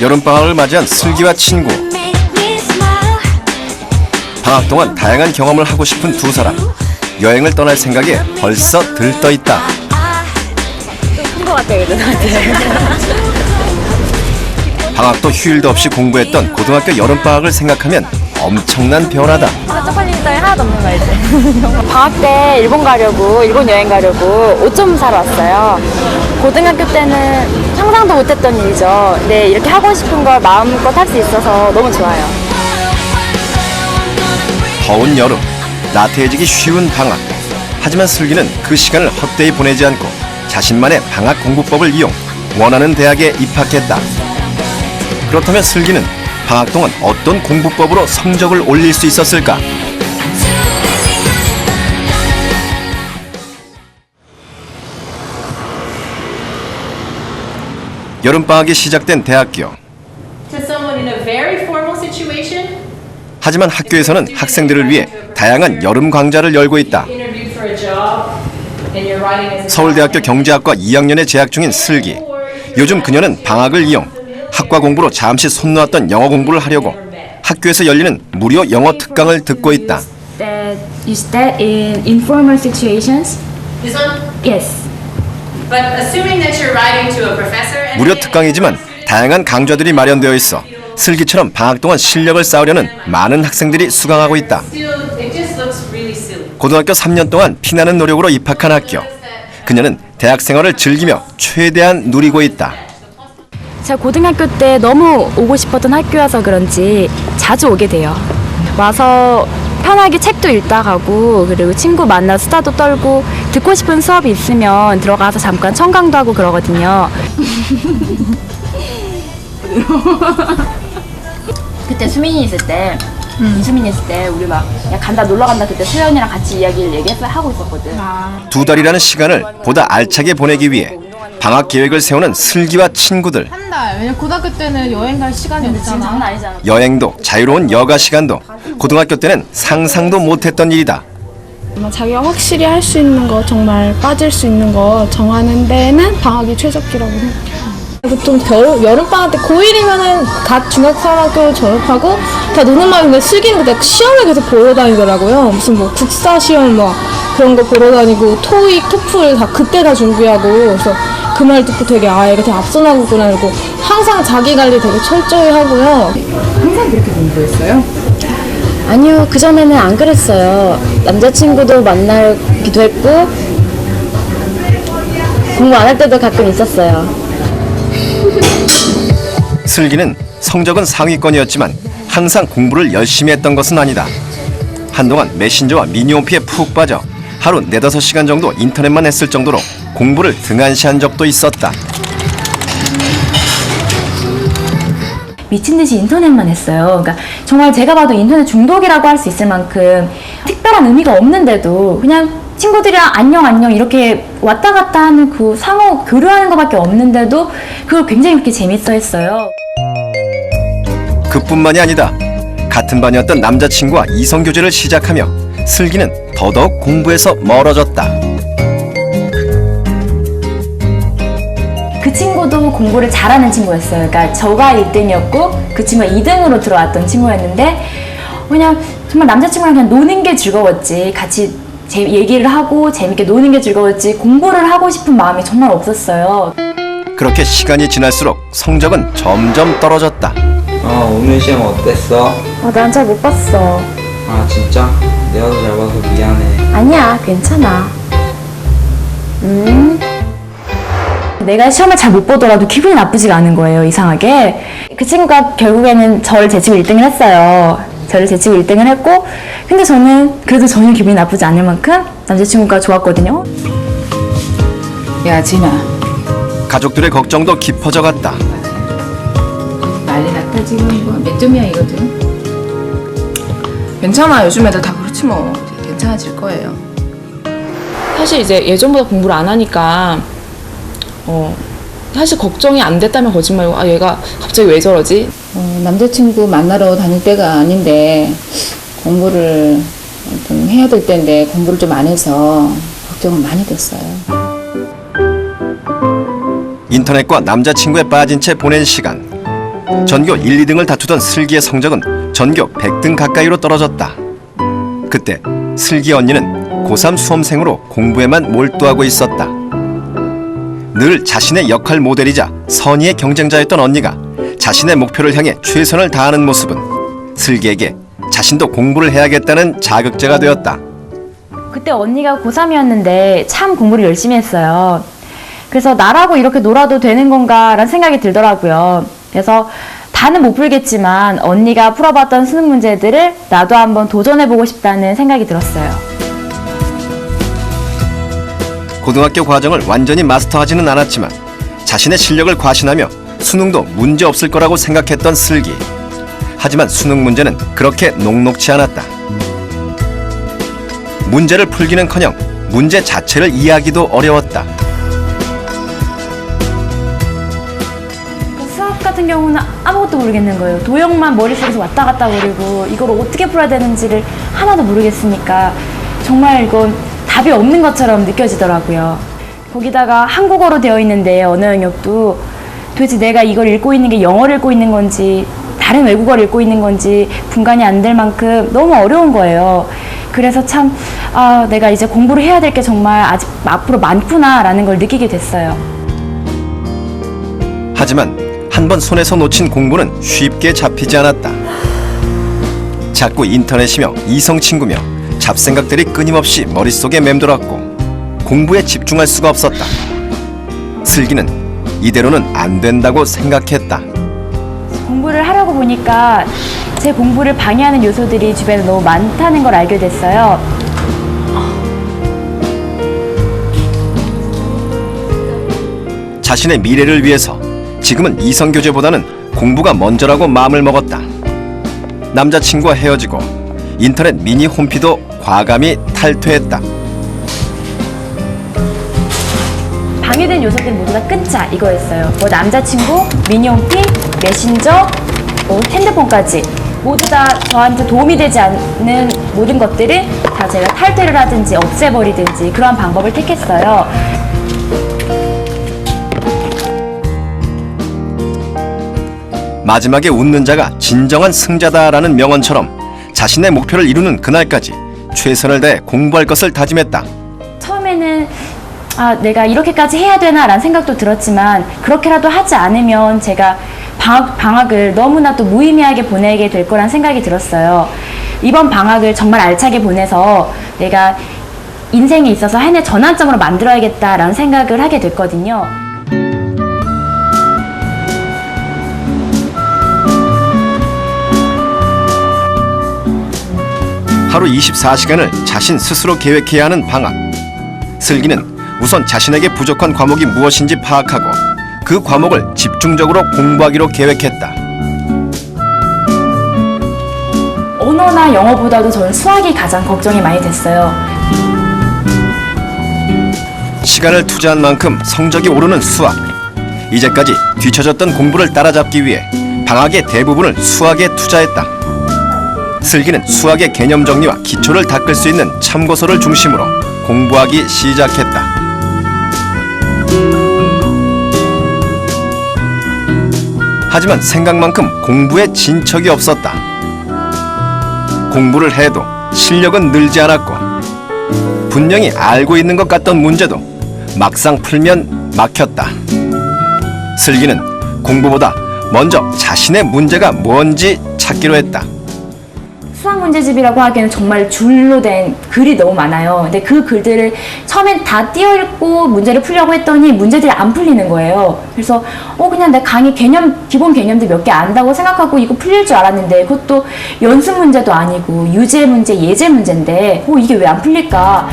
여름방학을 맞이한 슬기와 친구. 방학 동안 다양한 경험을 하고 싶은 두 사람. 여행을 떠날 생각에 벌써 들떠있다. 큰 것 같아요, 누나한테. 방학도 휴일도 없이 공부했던 고등학교 여름방학을 생각하면 엄청난 변화다. 쪽팔리는 따위 하나도 없는 거 알지? 방학 때 일본 여행 가려고 옷 좀 사러 왔어요. 고등학교 때는 상상도 못했던 일이죠. 근데 이렇게 하고 싶은 걸 마음껏 할 수 있어서 너무 좋아요. 더운 여름, 나태해지기 쉬운 방학. 하지만 슬기는 그 시간을 헛되이 보내지 않고 자신만의 방학 공부법을 이용 원하는 대학에 입학했다. 그렇다면 슬기는 방학 동안 어떤 공부법으로 성적을 올릴 수 있었을까? 여름방학이 시작된 대학교. 하지만 학교에서는 학생들을 위해 다양한 여름 강좌를 열고 있다. 서울대학교 경제학과 2학년에 재학 중인 슬기. 요즘 그녀는 방학을 이용 학과 공부로 잠시 손 놓았던 영어 공부를 하려고 학교에서 열리는 무료 영어 특강을 듣고 있다. Is that in informal situations? This one? Yes. But assuming that you're writing to a professor and 무료 특강이지만 다양한 강좌들이 마련되어 있어 슬기처럼 방학 동안 실력을 쌓으려는 많은 학생들이 수강하고 있다. it just looks really silly. 고등학교 3년 동안 피나는 노력으로 입학한 학교. 그녀는 대학 생활을 즐기며 최대한 누리고 있다. 제가 고등학교 때 너무 오고 싶었던 학교여서 그런지 자주 오게 돼요. 와서 편하게 책도 읽다 가고 그리고 친구 만나 수다도 떨고 듣고 싶은 수업이 있으면 들어가서 잠깐 청강도 하고 그러거든요. 그때 수민이 있을 때 이수민이 있을 때 우리 막 야 간다 놀러 간다 그때 소연이랑 같이 이야기를 하고 있었거든. 2달이라는 시간을 보다 알차게 보내기 위해 방학 계획을 세우는 슬기와 친구들. 한 달. 왜냐면 고등학교 때는 여행 갈 시간이 지금 없잖아. 장난 아니잖아. 여행도 자유로운 여가 시간도 고등학교 때는 상상도 못했던 일이다. 자기가 확실히 할 수 있는 거, 정말 빠질 수 있는 거 정하는 데는 방학이 최적기라고 생각해요. 보통 여름방학 때 고1이면은 갓 중학생학교 졸업하고 다 노는 마음인데 슬기는 그때 시험을 계속 보러 다니더라고요. 무슨 뭐 국사 시험 뭐 그런 거 보러 다니고 토익, 토플 다 그때 다 준비하고 그래서 그 말 듣고 되게 아 얘가 되게 앞서나가구나 이러고 항상 자기 관리 되게 철저히 하고요. 항상 그렇게 공부했어요? 아니요, 그전에는 안 그랬어요. 남자친구도 만나기도 했고 공부 안 할 때도 가끔 있었어요. 슬기는 성적은 상위권이었지만 항상 공부를 열심히 했던 것은 아니다. 한동안 메신저와 미니홈피에 푹 빠져 하루 4-5시간 정도 인터넷만 했을 정도로 공부를 등한시한 적도 있었다. 미친 듯이 인터넷만 했어요. 그러니까 정말 제가 봐도 인터넷 중독이라고 할 수 있을 만큼 특별한 의미가 없는데도 그냥 친구들이랑 안녕 이렇게 왔다 갔다 하는 그 상호 교류하는 것밖에 없는데도 그걸 굉장히 그렇게 재밌어 했어요. 그뿐만이 아니다. 같은 반이었던 남자친구와 이성교제를 시작하며 슬기는 더더욱 공부에서 멀어졌다. 그 친구도 공부를 잘하는 친구였어요. 그러니까 저가 1등이었고 그 친구가 2등으로 들어왔던 친구였는데 그냥 정말 남자친구랑 그냥 노는 게 즐거웠지 같이 얘기를 하고 재밌게 노는 게 즐거웠지 공부를 하고 싶은 마음이 정말 없었어요. 그렇게 시간이 지날수록 성적은 점점 떨어졌다. 오늘 시험 어땠어? 난 잘 못 봤어. 아 진짜? 내가 더 잘 봐서 미안해. 아니야, 괜찮아. 내가 시험을 잘 못 보더라도 기분이 나쁘지가 않은 거예요, 이상하게. 그 친구가 결국에는 저를 제치고 1등을 했어요. 저를 제치고 1등을 했고 근데 저는 그래도 전혀 기분이 나쁘지 않을 만큼 남자친구가 좋았거든요. 야 진아, 가족들의 걱정도 깊어져 갔다. 난리 났다 지금. 뭐 몇 점이야 이거든? 괜찮아. 요즘 애들 다 그렇지 뭐. 괜찮아질 거예요. 사실 이제 예전보다 공부를 안 하니까 사실 걱정이 안 됐다면 거짓말이고 아 얘가 갑자기 왜 저러지? 남자친구 만나러 다닐 때가 아닌데 공부를 좀 해야 될 때인데 공부를 좀 안 해서 걱정은 많이 됐어요. 인터넷과 남자친구에 빠진 채 보낸 시간. 전교 1, 2등을 다투던 슬기의 성적은 전교 100등 가까이로 떨어졌다. 그때 슬기 언니는 고3 수험생으로 공부에만 몰두하고 있었다. 늘 자신의 역할 모델이자 선의의 경쟁자였던 언니가 자신의 목표를 향해 최선을 다하는 모습은 슬기에게 자신도 공부를 해야겠다는 자극제가 되었다. 그때 언니가 고3이었는데 참 공부를 열심히 했어요. 그래서 나라고 이렇게 놀아도 되는 건가라는 생각이 들더라고요. 그래서 다는 못 풀겠지만 언니가 풀어봤던 수능 문제들을 나도 한번 도전해보고 싶다는 생각이 들었어요. 고등학교 과정을 완전히 마스터하지는 않았지만 자신의 실력을 과신하며 수능도 문제 없을 거라고 생각했던 슬기. 하지만 수능 문제는 그렇게 녹록치 않았다. 문제를 풀기는커녕 문제 자체를 이해하기도 어려웠다. 수학 같은 경우는 아무것도 모르겠는 거예요. 도형만 머릿속에서 왔다 갔다 거리고 이걸 어떻게 풀어야 되는지를 하나도 모르겠으니까 정말 이건 답이 없는 것처럼 느껴지더라고요. 거기다가 한국어로 되어 있는데 언어 영역도 도대체 내가 이걸 읽고 있는 게 영어를 읽고 있는 건지 다른 외국어를 읽고 있는 건지 분간이 안 될 만큼 너무 어려운 거예요. 그래서 참 내가 이제 공부를 해야 될 게 정말 아직 앞으로 많구나라는 걸 느끼게 됐어요. 하지만 한번 손에서 놓친 공부는 쉽게 잡히지 않았다. 자꾸 인터넷이며 이성 친구며 잡생각들이 끊임없이 머릿속에 맴돌았고 공부에 집중할 수가 없었다. 슬기는 이대로는 안 된다고 생각했다. 공부를 하려고 보니까 제 공부를 방해하는 요소들이 주변에 너무 많다는 걸 알게 됐어요. 자신의 미래를 위해서 지금은 이성교제보다는 공부가 먼저라고 마음을 먹었다. 남자친구와 헤어지고 인터넷 미니 홈피도 과감히 탈퇴했다. 방해된 요소들 모두 다 끊자 이거였어요. 뭐 남자친구, 미니홈피, 메신저, 핸드폰까지 모두 다 저한테 도움이 되지 않는 모든 것들을 다 제가 탈퇴를 하든지 없애버리든지 그런 방법을 택했어요. 마지막에 웃는 자가 진정한 승자다라는 명언처럼 자신의 목표를 이루는 그날까지 최선을 다해 공부할 것을 다짐했다. 처음에는 내가 이렇게까지 해야 되나 라는 생각도 들었지만 그렇게라도 하지 않으면 제가 방학을 너무나 또 무의미하게 보내게 될 거란 생각이 들었어요. 이번 방학을 정말 알차게 보내서 내가 인생에 있어서 하나의 전환점으로 만들어야겠다라는 생각을 하게 됐거든요. 하루 24시간을 자신 스스로 계획해야 하는 방학. 슬기는 우선 자신에게 부족한 과목이 무엇인지 파악하고 그 과목을 집중적으로 공부하기로 계획했다. 언어나 영어보다도 저는 수학이 가장 걱정이 많이 됐어요. 시간을 투자한 만큼 성적이 오르는 수학. 이제까지 뒤처졌던 공부를 따라잡기 위해 방학의 대부분을 수학에 투자했다. 슬기는 수학의 개념 정리와 기초를 닦을 수 있는 참고서를 중심으로 공부하기 시작했다. 하지만 생각만큼 공부에 진척이 없었다. 공부를 해도 실력은 늘지 않았고 분명히 알고 있는 것 같던 문제도 막상 풀면 막혔다. 슬기는 공부보다 먼저 자신의 문제가 뭔지 찾기로 했다. 수학 문제집이라고 하기에는 정말 줄로 된 글이 너무 많아요. 근데 그 글들을 처음엔 다 띄어읽고 문제를 풀려고 했더니 문제들이 안 풀리는 거예요. 그래서 그냥 내 강의 기본 개념들 몇 개 안다고 생각하고 이거 풀릴 줄 알았는데 그것도 연습 문제도 아니고 유제 문제, 예제 문제인데 이게 왜 안 풀릴까?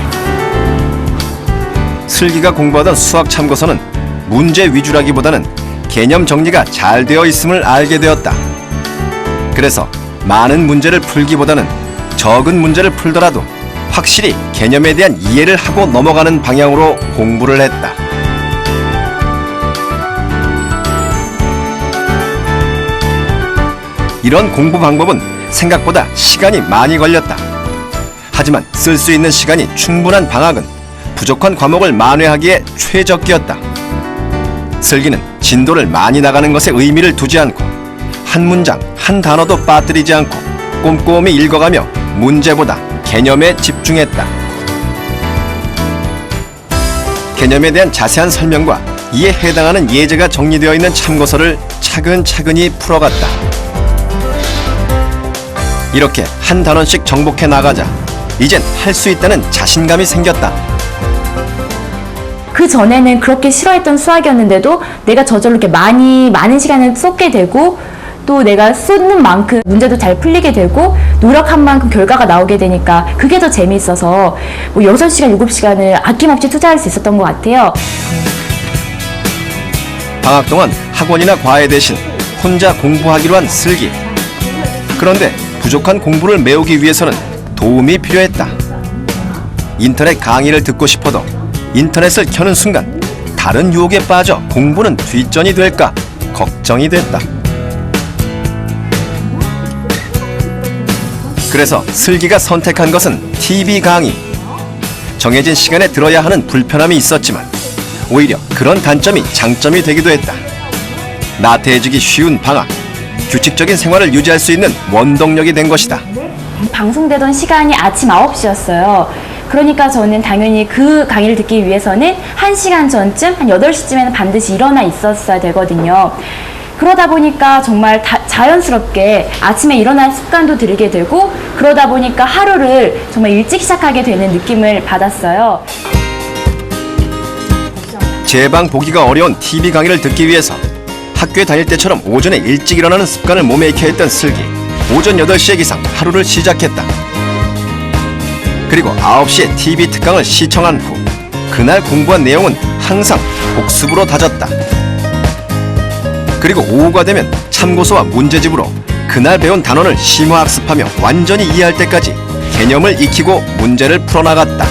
슬기가 공부하던 수학 참고서는 문제 위주라기보다는 개념 정리가 잘 되어 있음을 알게 되었다. 그래서 많은 문제를 풀기보다는 적은 문제를 풀더라도 확실히 개념에 대한 이해를 하고 넘어가는 방향으로 공부를 했다. 이런 공부 방법은 생각보다 시간이 많이 걸렸다. 하지만 쓸 수 있는 시간이 충분한 방학은 부족한 과목을 만회하기에 최적기였다. 슬기는 진도를 많이 나가는 것에 의미를 두지 않고 한 문장 한 단어도 빠뜨리지 않고 꼼꼼히 읽어가며 문제보다 개념에 집중했다. 개념에 대한 자세한 설명과 이에 해당하는 예제가 정리되어 있는 참고서를 차근차근히 풀어갔다. 이렇게 한 단원씩 정복해 나가자 이젠 할 수 있다는 자신감이 생겼다. 그 전에는 그렇게 싫어했던 수학이었는데도 내가 저절로 이렇게 많은 시간을 쏟게 되고 또 내가 쏟는 만큼 문제도 잘 풀리게 되고 노력한 만큼 결과가 나오게 되니까 그게 더 재미있어서 뭐 6시간, 7시간을 아낌없이 투자할 수 있었던 것 같아요. 방학 동안 학원이나 과외 대신 혼자 공부하기로 한 슬기. 그런데 부족한 공부를 메우기 위해서는 도움이 필요했다. 인터넷 강의를 듣고 싶어도 인터넷을 켜는 순간 다른 유혹에 빠져 공부는 뒷전이 될까 걱정이 됐다. 그래서 슬기가 선택한 것은 TV 강의. 정해진 시간에 들어야 하는 불편함이 있었지만 오히려 그런 단점이 장점이 되기도 했다. 나태해지기 쉬운 방학, 규칙적인 생활을 유지할 수 있는 원동력이 된 것이다. 방송되던 시간이 아침 9시였어요. 그러니까 저는 당연히 그 강의를 듣기 위해서는 1시간 전쯤, 한 8시쯤에는 반드시 일어나 있었어야 되거든요. 그러다 보니까 정말 자연스럽게 아침에 일어날 습관도 들이게 되고 그러다 보니까 하루를 정말 일찍 시작하게 되는 느낌을 받았어요. 제방 보기가 어려운 TV 강의를 듣기 위해서 학교에 다닐 때처럼 오전에 일찍 일어나는 습관을 몸에 익혀 했던 슬기. 오전 8시에 기상 하루를 시작했다. 그리고 9시에 TV 특강을 시청한 후 그날 공부한 내용은 항상 복습으로 다졌다. 그리고 오후가 되면 참고서와 문제집으로 그날 배운 단원을 심화학습하며 완전히 이해할 때까지 개념을 익히고 문제를 풀어나갔다.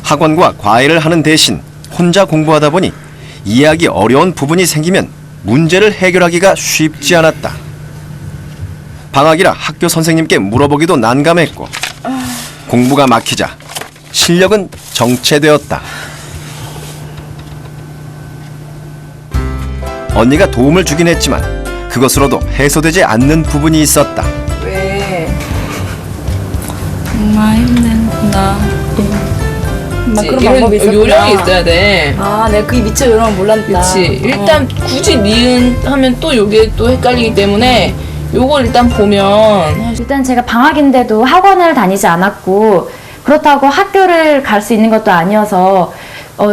학원과 과외를 하는 대신 혼자 공부하다 보니 이해하기 어려운 부분이 생기면 문제를 해결하기가 쉽지 않았다. 방학이라 학교 선생님께 물어보기도 난감했고 공부가 막히자 실력은 정체되었다. 언니가 도움을 주긴 했지만 그것으로도 해소되지 않는 부분이 있었다. 왜? 정말 힘든다. 막 그런 이런 방법이 있었구나. 요령이 있어야 돼. 아, 내가 그게 미처 요령을 몰랐다. 그렇지. 일단 굳이 니은 하면 또 요게 또 헷갈리기 때문에 요걸 일단 보면 일단 제가 방학인데도 학원을 다니지 않았고 그렇다고 학교를 갈 수 있는 것도 아니어서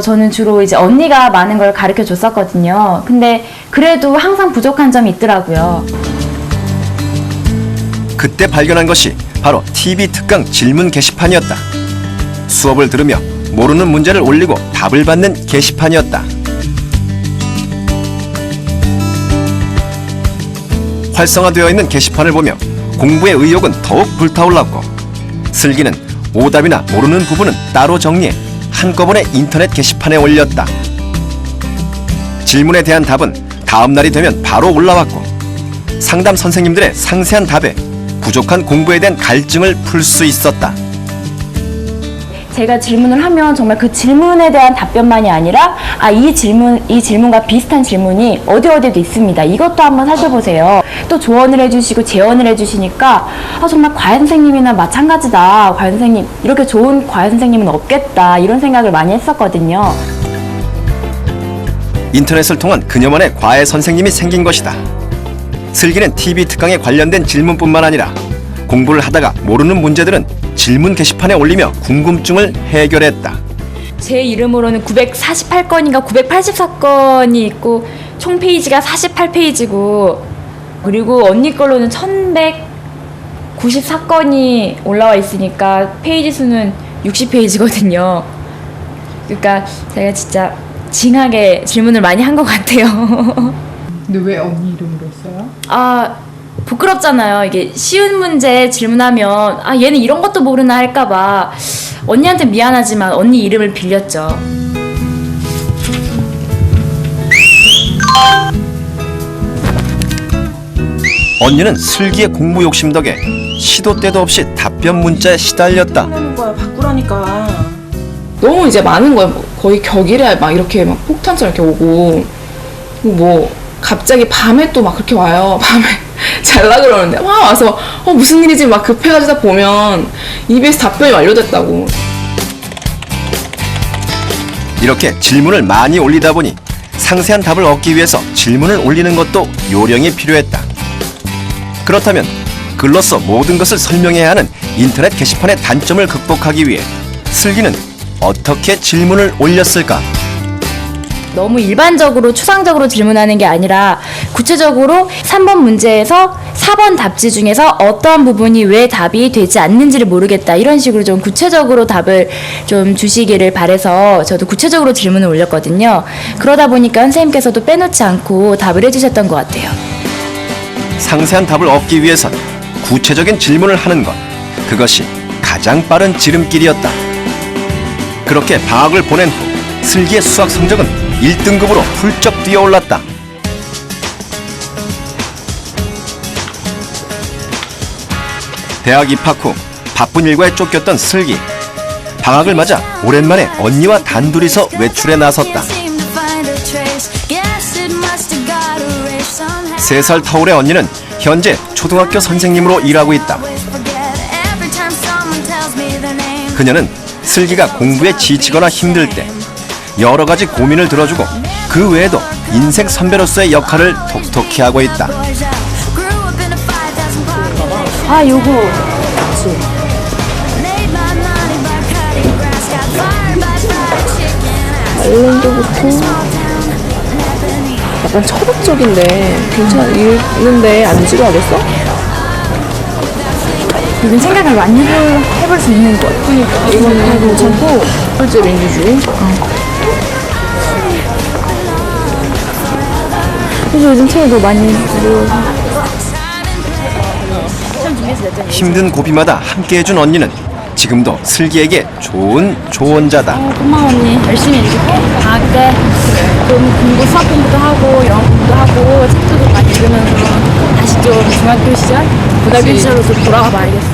저는 주로 이제 언니가 많은 걸 가르쳐 줬었거든요. 근데 그래도 항상 부족한 점이 있더라고요. 그때 발견한 것이 바로 TV 특강 질문 게시판이었다. 수업을 들으며 모르는 문제를 올리고 답을 받는 게시판이었다. 활성화되어 있는 게시판을 보며 공부의 의욕은 더욱 불타올랐고 슬기는 오답이나 모르는 부분은 따로 정리해 한꺼번에 인터넷 게시판에 올렸다. 질문에 대한 답은 다음 날이 되면 바로 올라왔고 상담 선생님들의 상세한 답에 부족한 공부에 대한 갈증을 풀 수 있었다. 제가 질문을 하면 정말 그 질문에 대한 답변만이 아니라 이 질문과 비슷한 질문이 어디에도 있습니다. 이것도 한번 살펴보세요. 또 조언을 해주시고 제언을 해주시니까 정말 과외 선생님이나 마찬가지다. 과외 선생님 이렇게 좋은 과외 선생님은 없겠다. 이런 생각을 많이 했었거든요. 인터넷을 통한 그녀만의 과외 선생님이 생긴 것이다. 슬기는 TV 특강에 관련된 질문뿐만 아니라 공부를 하다가 모르는 문제들은 질문 게시판에 올리며 궁금증을 해결했다. 제 이름으로는 948건인가 984건이 있고 총 페이지가 48페이지고 그리고 언니 걸로는 1194건이 올라와 있으니까 페이지 수는 60페이지거든요. 그러니까 제가 진짜 징하게 질문을 많이 한 것 같아요. 근데 왜 언니 이름으로 했어요? 부끄럽잖아요. 이게 쉬운 문제 질문하면 얘는 이런 것도 모르나 할까봐 언니한테 미안하지만 언니 이름을 빌렸죠. 언니는 슬기의 공부 욕심 덕에 시도 때도 없이 답변 문자에 시달렸다. 하는 거야 바꾸라니까. 너무 이제 많은 거야. 거의 격일에 막 이렇게 막 폭탄처럼 이렇게 오고 뭐 갑자기 밤에 또 막 그렇게 와요. 밤에 잘라 그러는데 막 와서 무슨 일이지 막 급해가지고 보면 EBS 답변이 완료됐다고. 이렇게 질문을 많이 올리다 보니 상세한 답을 얻기 위해서 질문을 올리는 것도 요령이 필요했다. 그렇다면 글로써 모든 것을 설명해야 하는 인터넷 게시판의 단점을 극복하기 위해 슬기는 어떻게 질문을 올렸을까? 너무 일반적으로 추상적으로 질문하는 게 아니라 구체적으로 3번 문제에서 4번 답지 중에서 어떠한 부분이 왜 답이 되지 않는지를 모르겠다, 이런 식으로 좀 구체적으로 답을 좀 주시기를 바래서 저도 구체적으로 질문을 올렸거든요. 그러다 보니까 선생님께서도 빼놓지 않고 답을 해주셨던 것 같아요. 상세한 답을 얻기 위해선 구체적인 질문을 하는 것, 그것이 가장 빠른 지름길이었다. 그렇게 방학을 보낸 후 슬기의 수학 성적은 1등급으로 훌쩍 뛰어올랐다. 대학 입학 후 바쁜 일과에 쫓겼던 슬기. 방학을 맞아 오랜만에 언니와 단둘이서 외출에 나섰다. 3살 터울의 언니는 현재 초등학교 선생님으로 일하고 있다. 그녀는 슬기가 공부에 지치거나 힘들 때 여러 가지 고민을 들어주고 그 외에도 인생 선배로서의 역할을 톡톡히 하고 있다. 아, 요거. 아일랜드부터 약간 철학적인데 괜찮은데 안 지루하겠어? 이건 생각을 많이 해볼 수 있는 것 같아요. 그러니까 이거는 괜찮고 실제 민주주의. 그래서 요즘 책을 더 많이 읽어서. 힘든 고비마다 함께해준 언니는 지금도 슬기에게 좋은 조언자다. 고마워 언니. 열심히 읽을게. 방학 때 좀 수학 공부도 하고 영어 공부도 하고 책도 많이 읽으면서 다시 좀 중학교 시절, 고등학교 시절로 좀 돌아가 봐야겠어.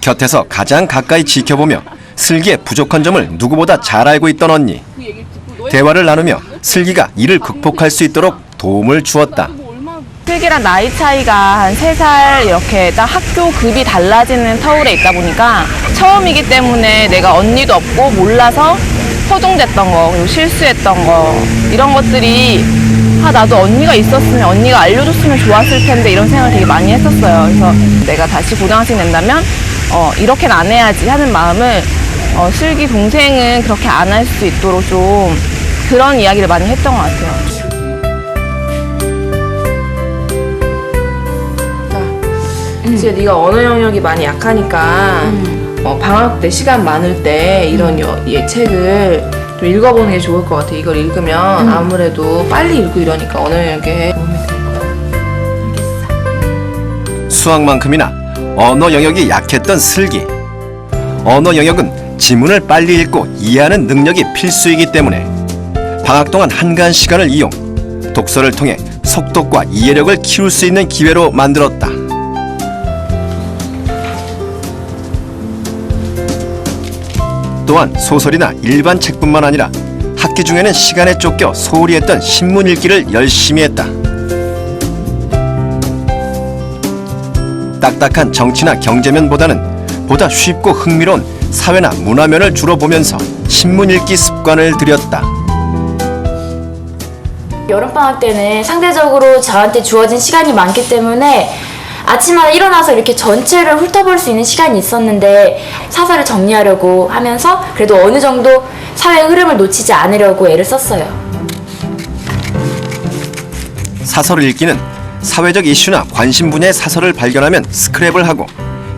곁에서 가장 가까이 지켜보며 슬기의 부족한 점을 누구보다 잘 알고 있던 언니. 대화를 나누며 슬기가 이를 극복할 수 있도록 도움을 주었다. 슬기랑 나이 차이가 한 3살 이렇게 딱 학교 급이 달라지는 터울에 있다 보니까 처음이기 때문에 내가 언니도 없고 몰라서 허둥댔던 거, 그리고 실수했던 거, 이런 것들이 나도 언니가 있었으면, 언니가 알려줬으면 좋았을 텐데, 이런 생각을 되게 많이 했었어요. 그래서 내가 다시 고등학생 된다면 이렇게는 안 해야지 하는 마음을 슬기 동생은 그렇게 안 할 수 있도록 좀 그런 이야기를 많이 했던 것 같아요. 이제 네가 언어 영역이 많이 약하니까 방학 때 시간 많을 때 이런 책을 좀 읽어보는 게 좋을 것 같아. 이걸 읽으면 아무래도 빨리 읽고 이러니까 언어 영역에 도움이 될 거야. 수학만큼이나 언어 영역이 약했던 슬기. 언어 영역은 지문을 빨리 읽고 이해하는 능력이 필수이기 때문에 방학 동안 한가한 시간을 이용 독서를 통해 속독과 이해력을 키울 수 있는 기회로 만들었다. 또한 소설이나 일반 책뿐만 아니라 학기 중에는 시간에 쫓겨 소홀히 했던 신문 읽기를 열심히 했다. 딱딱한 정치나 경제면보다는 보다 쉽고 흥미로운 사회나 문화면을 주로 보면서 신문 읽기 습관을 들였다. 여름방학 때는 상대적으로 저한테 주어진 시간이 많기 때문에 아침마다 일어나서 이렇게 전체를 훑어볼 수 있는 시간이 있었는데 사설을 정리하려고 하면서 그래도 어느 정도 사회의 흐름을 놓치지 않으려고 애를 썼어요. 사설을 읽기는 사회적 이슈나 관심 분야의 사설을 발견하면 스크랩을 하고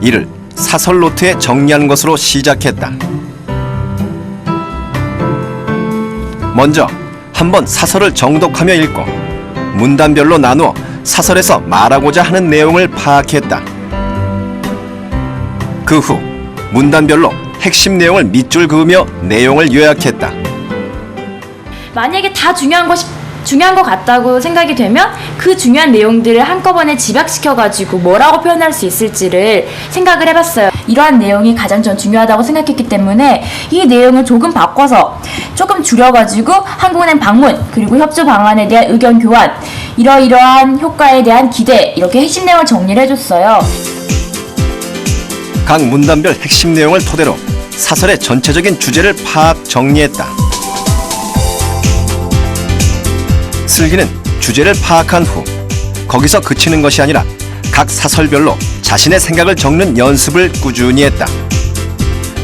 이를 사설 노트에 정리하는 것으로 시작했다. 먼저 한번 사설을 정독하며 읽고 문단별로 나누어 사설에서 말하고자 하는 내용을 파악했다. 그 후 문단별로 핵심 내용을 밑줄 그으며 내용을 요약했다. 만약에 다 중요한 것 같다고 생각이 되면 그 그 중요한 내용들을 한꺼번에 집약시켜가지고 뭐라고 표현할 수 있을지를 생각을 해봤어요. 이러한 내용이 가장 전 중요하다고 생각했기 때문에 이 내용을 조금 바꿔서 조금 줄여가지고 한국은행 방문, 그리고 협조 방안에 대한 의견 교환, 이러이러한 효과에 대한 기대, 이렇게 핵심 내용을 정리를 해줬어요. 각 문단별 핵심 내용을 토대로 사설의 전체적인 주제를 파악 정리했다. 슬기는 주제를 파악한 후 거기서 그치는 것이 아니라 각 사설별로 자신의 생각을 적는 연습을 꾸준히 했다.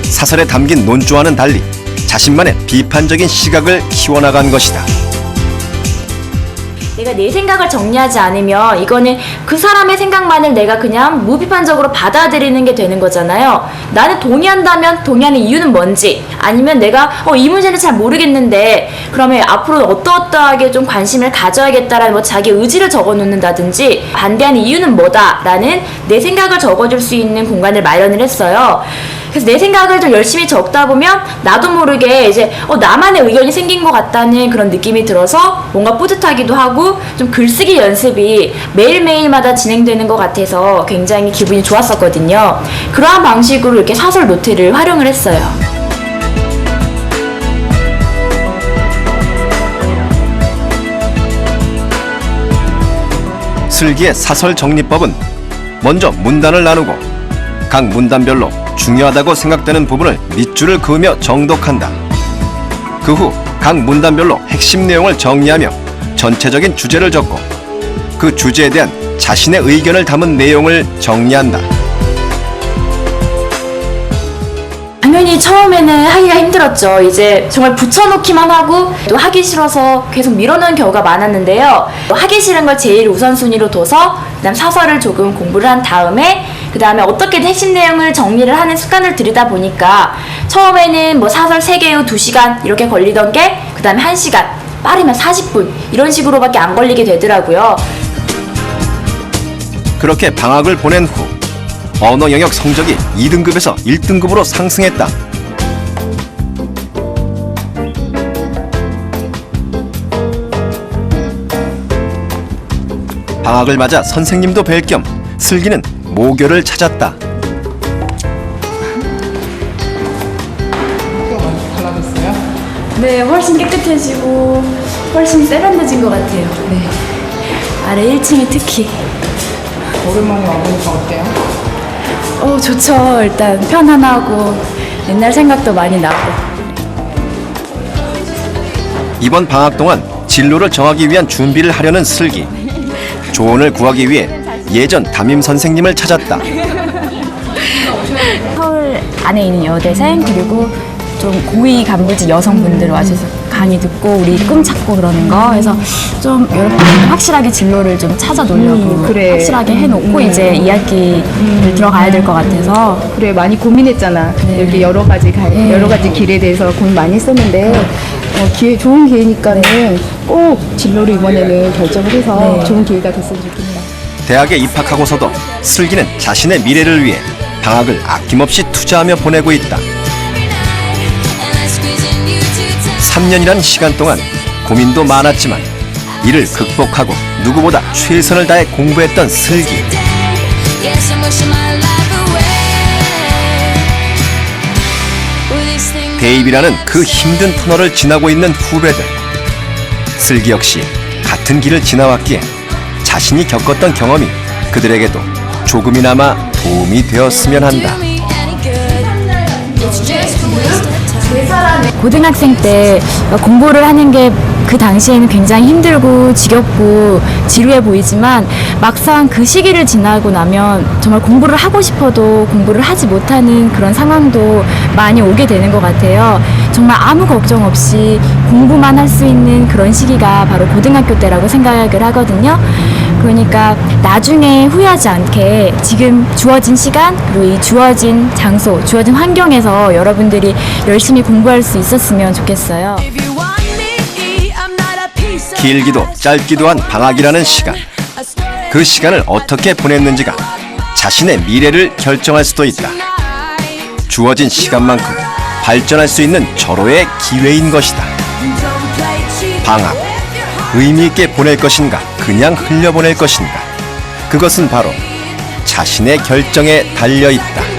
사설에 담긴 논조와는 달리 자신만의 비판적인 시각을 키워나간 것이다. 내가 내 생각을 정리하지 않으면 이거는 그 사람의 생각만을 내가 그냥 무비판적으로 받아들이는 게 되는 거잖아요. 나는 동의한다면 동의하는 이유는 뭔지, 아니면 내가 이 문제는 잘 모르겠는데 그러면 앞으로 어떠어떠하게 좀 관심을 가져야겠다라는 뭐 자기 의지를 적어 놓는다든지, 반대하는 이유는 뭐다라는 내 생각을 적어줄 수 있는 공간을 마련을 했어요. 그래서 내 생각을 좀 열심히 적다 보면 나도 모르게 이제 나만의 의견이 생긴 것 같다는 그런 느낌이 들어서 뭔가 뿌듯하기도 하고, 좀 글쓰기 연습이 매일매일마다 진행되는 것 같아서 굉장히 기분이 좋았었거든요. 그러한 방식으로 이렇게 사설 노트를 활용을 했어요. 슬기의 사설 정리법은 먼저 문단을 나누고 각 문단별로 중요하다고 생각되는 부분을 밑줄을 그으며 정독한다. 그 후 각 문단별로 핵심 내용을 정리하며 전체적인 주제를 적고 그 주제에 대한 자신의 의견을 담은 내용을 정리한다. 당연히 처음에는 하기가 힘들었죠. 이제 정말 붙여놓기만 하고 또 하기 싫어서 계속 밀어넣은 경우가 많았는데요. 하기 싫은 걸 제일 우선순위로 둬서 그다음 사설을 조금 공부를 한 다음에 그 다음에 어떻게든 핵심 내용을 정리를 하는 습관을 들이다 보니까 처음에는 뭐 사설 3개 후 2시간 이렇게 걸리던 게 그 다음에 1시간, 빠르면 40분 이런 식으로밖에 안 걸리게 되더라고요. 그렇게 방학을 보낸 후 언어 영역 성적이 2등급에서 1등급으로 상승했다. 방학을 맞아 선생님도 뵐 겸 슬기는 모교를 찾았다. 달라졌어요? 네, 훨씬 깨끗해지고 훨씬 세련돼진 것 같아요. 네, 아래 1층이 특히. 오랜만에 와보니까 어때요? 좋죠. 일단 편안하고 옛날 생각도 많이 나고. 이번 방학 동안 진로를 정하기 위한 준비를 하려는 슬기. 조언을 구하기 위해 예전 담임 선생님을 찾았다. 서울 안에 있는 여대생, 그리고 좀 고위 간부직 여성분들 와주셔서 강의 듣고 우리 꿈 찾고 그러는 거, 그래서 좀 여러분 확실하게 진로를 좀 찾아 놓으려고 확실하게 해놓고 이제 2학기를 들어가야 될 것 같아서. 그래, 많이 고민했잖아. 이렇게 여러 가지 길에 대해서 고민 많이 했었는데 좋은 기회니까는 꼭 진로를 이번에는 결정을 해서 좋은 기회가 됐으면 좋겠다. 대학에 입학하고서도 슬기는 자신의 미래를 위해 방학을 아낌없이 투자하며 보내고 있다. 3년이란 시간 동안 고민도 많았지만 이를 극복하고 누구보다 최선을 다해 공부했던 슬기. 대입이라는 그 힘든 터널을 지나고 있는 후배들. 슬기 역시 같은 길을 지나왔기에 자신이 겪었던 경험이 그들에게도 조금이나마 도움이 되었으면 한다. 고등학생 때 공부를 하는 게 그 당시에는 굉장히 힘들고 지겹고 지루해 보이지만 막상 그 시기를 지나고 나면 정말 공부를 하고 싶어도 공부를 하지 못하는 그런 상황도 많이 오게 되는 것 같아요. 정말 아무 걱정 없이 공부만 할 수 있는 그런 시기가 바로 고등학교 때라고 생각을 하거든요. 그러니까 나중에 후회하지 않게 지금 주어진 시간, 그리고 이 주어진 장소, 주어진 환경에서 여러분들이 열심히 공부할 수 있었으면 좋겠어요. 길기도 짧기도 한 방학이라는 시간. 그 시간을 어떻게 보냈는지가 자신의 미래를 결정할 수도 있다. 주어진 시간만큼 발전할 수 있는 절호의 기회인 것이다. 방학, 의미 있게 보낼 것인가, 그냥 흘려보낼 것인가. 그것은 바로 자신의 결정에 달려 있다.